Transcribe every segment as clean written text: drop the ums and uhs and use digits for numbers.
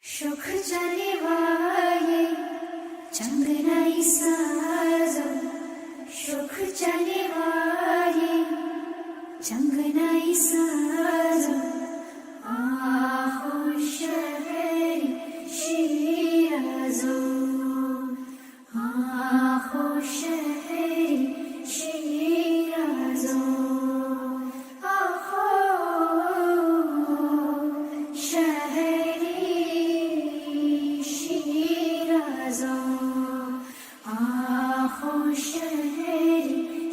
सुख जाने वाले चंगनाई साजो, सुख जाने वाले चंगनाई साजो, आहो शहर शिराजो, आहो शहर शिराजो, आहो शहर शिराजो, आहो शहर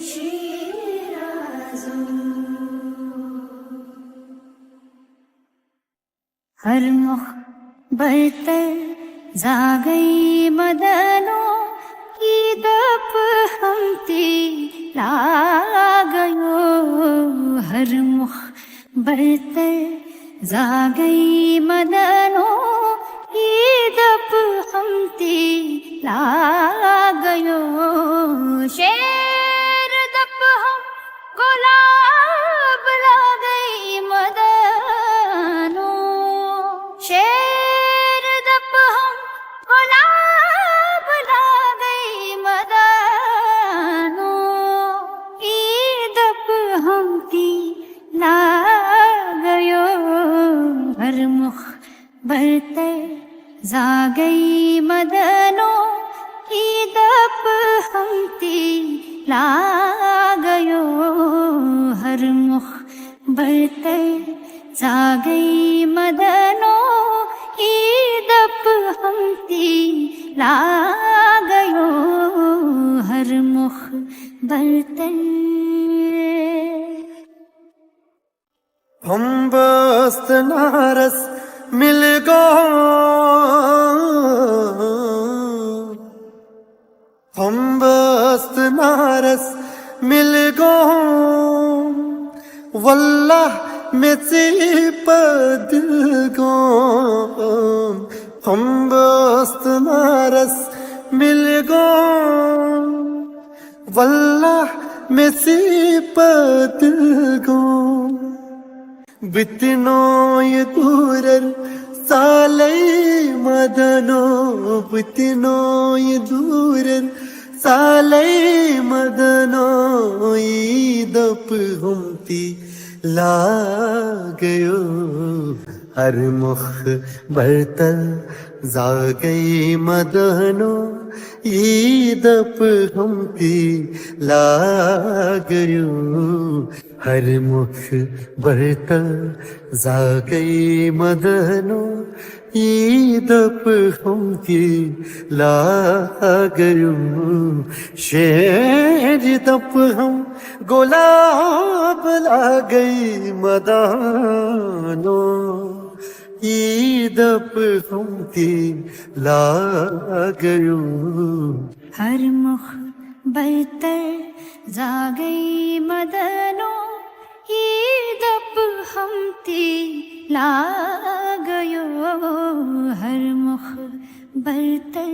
शिराजो। हर मुख बरतर जागई मदनों की दप हमती लागयो, हर मुख बरतर जागई मदनों की दप हमती लागयो, शेर दप हम गुलाब लागई मदनों, शेर दप हम गुलाब लागई मदनों, ई दप हमती लागयो, हर मुख बरतर जागई मदनों की दप हमती लागयो, हर मुख बरतर जागई मदनों की दप हमती लागयो, हर मुख बरतर। हम बस्त नारस मिल गो, हम बस्त नारस मिल गो, वल्लाह में सिपद गो, हम बस्त नारस मिल गो, वल्लाह में सिपद गो, बितनो ये दूरर सालै मदनो, बितनो ये दूरर सालै मदनो, ईदप हमती लागयो, हर मुख बरतर जागई मदनो, ईदप हमती लागयो, हर मुख बरतर जागई मदनो, ईदप हमती लागयो, शेर दप हम गुलाब लागई मदनो, ईदप हमती लागयो, हर मुख बरतर जागई मदनों की दप हमती लागयो, हर मुख बरतर